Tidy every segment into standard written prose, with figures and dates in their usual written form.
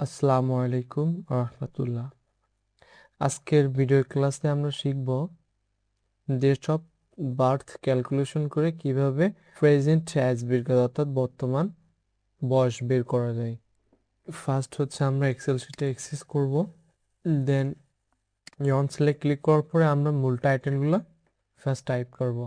আসসালামু আলাইকুম রহমতুল্লাহ। আজকের ভিডিও ক্লাসে আমরা শিখব ডেট অফ বার্থ ক্যালকুলেশন করে কিভাবে প্রেজেন্ট এজ বের করা অর্থাৎ বর্তমান বয়স বের করা যায়। ফার্স্ট হচ্ছে আমরা এক্সেল শিটে অ্যাক্সেস করব, দেন অন সেলে ক্লিক করার পরে আমরা মূল টাইটেলগুলো ফার্স্ট টাইপ করব।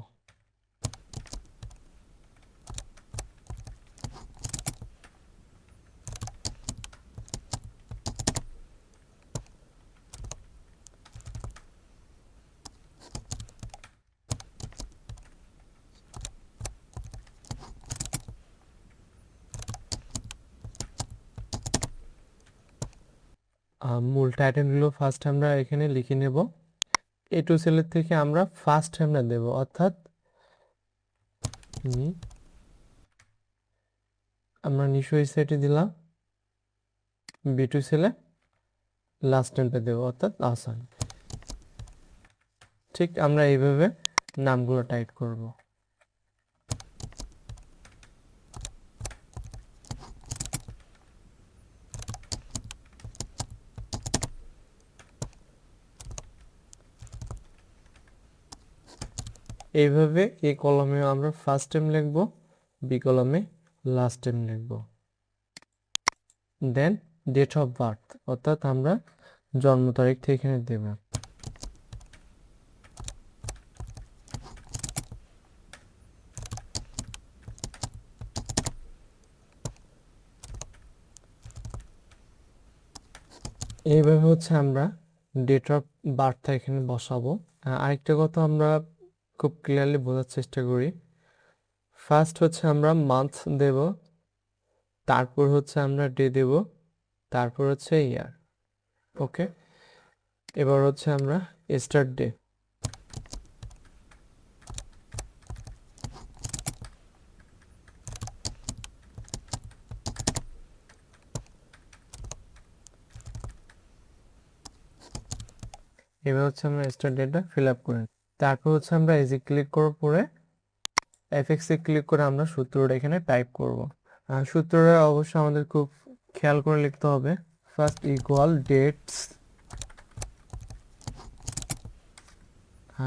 মূল টাইটেলগুলো ফার্স্ট আমরা এখানে লিখে নেব। এ টু সেলের থেকে আমরা ফার্স্ট আমরা দেব, অর্থাৎ আমরা নিশ্চয়ই সেটি দিলাম, বি টু সেলে লাস্ট টাইমটা দেবো অর্থাৎ আসান। ঠিক আমরা এইভাবে নামগুলো টাইপ করব। এইভাবে এই কলমে আমরা ফার্স্ট টাইম লিখব, বি কলমে লাস্ট টাইম লিখব, দেন ডেট অফ বার্থ অর্থাৎ আমরা জন্ম তারিখটা এখানে দেব। এইভাবে হচ্ছে আমরা ডেট অফ বার্থটা এখানে বসাবো। আরেকটা কথা আমরা খুব ক্লিয়ারলি বোঝার চেষ্টা করি। ফার্স্ট হচ্ছে আমরা মান্থ দেব, তারপর হচ্ছে আমরা ডে দেব, তারপর হচ্ছে ইয়ার। ওকে, এবার হচ্ছে আমরা স্টার্ট ডে। এবার হচ্ছে আমরা স্টার্ট ডেটা ফিল আপ করে, তারপর হচ্ছে আমরা এজে ক্লিক করার পরে এফএক্স এ ক্লিক করে আমরা সূত্রটা এখানে টাইপ করব। সূত্রটা অবশ্যই আমাদের খুব খেয়াল করে লিখতে হবে। First equal dates,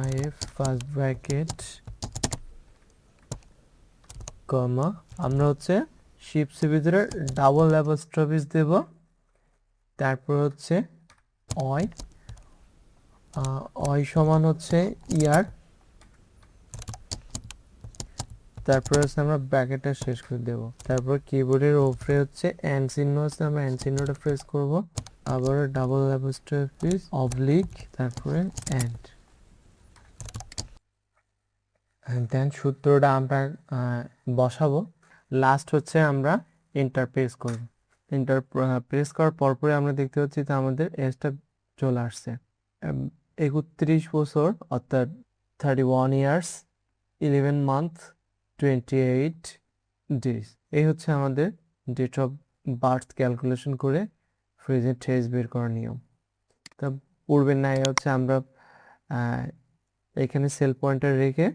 if first bracket comma, আমরা হচ্ছে শিপসের ভিতরে ডাবল অ্যাপোস্ট্রফিস দেব, তারপর হচ্ছে অয়, অয় সমান হচ্ছে ইয়ার, তারপর হচ্ছে আমরা ব্র্যাকেটটা শেষ করে দেব। তারপর কিবোর্ডের উপরে হচ্ছে এন চিহ্ন আছে, আমরা এন চিহ্নটা প্রেস করব, আবার ডাবল অ্যাপোস্ট্রফিস অবলিক, তারপরে এন্ড, দেন সূত্রটা আমরা বসাবো। লাস্ট হচ্ছে আমরা এন্টার প্রেস করব। এন্টার প্রেস করার পরপরই আমরা দেখতে পাচ্ছি যে আমাদের এজটা চলে আসছে। 31 বছর অর্থাৎ 31 ইয়ার্স 11 মান্থ 28 ডেজ। এই হচ্ছে আমাদের ডেট অফ বার্থ ক্যালকুলেশন করে প্রেজেন্ট এজ বের করার নিয়ম। তা পূর্বের ন্যায় হচ্ছে আমরা এখানে সেল পয়েন্টার রেখে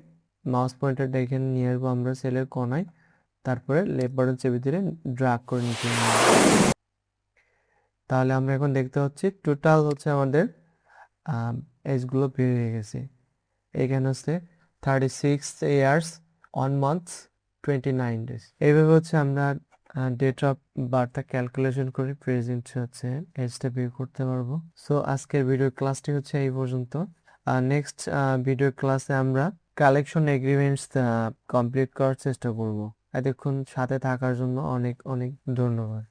মাউস পয়েন্টারটা এখানে নিয়ে আসবো আমরা সেলের কোনায়, তারপরে লেফট বাটন চেপে ধরে ড্র্যাগ করে নিচে নিয়ে আসবো। তাহলে আমরা এখন দেখতে পাচ্ছি টোটাল হচ্ছে আমাদের এজগুলো বের হয়ে গেছে। এখানে হচ্ছে 36 ইয়ার্স 1 মান্থ 29 ডেজ। এইভাবে হচ্ছে আমরা ডেট অফ বার্থটা ক্যালকুলেশন করে প্রেজেন্ট হচ্ছে এজটা বের করতে পারবো। সো আজকের ভিডিও ক্লাসটি হচ্ছে এই পর্যন্ত। নেক্সট ভিডিও ক্লাসে আমরা কালেকশন এগ্রিমেন্টস কমপ্লিট করার চেষ্টা করব। এতক্ষণ সাথে থাকার জন্য অনেক অনেক ধন্যবাদ।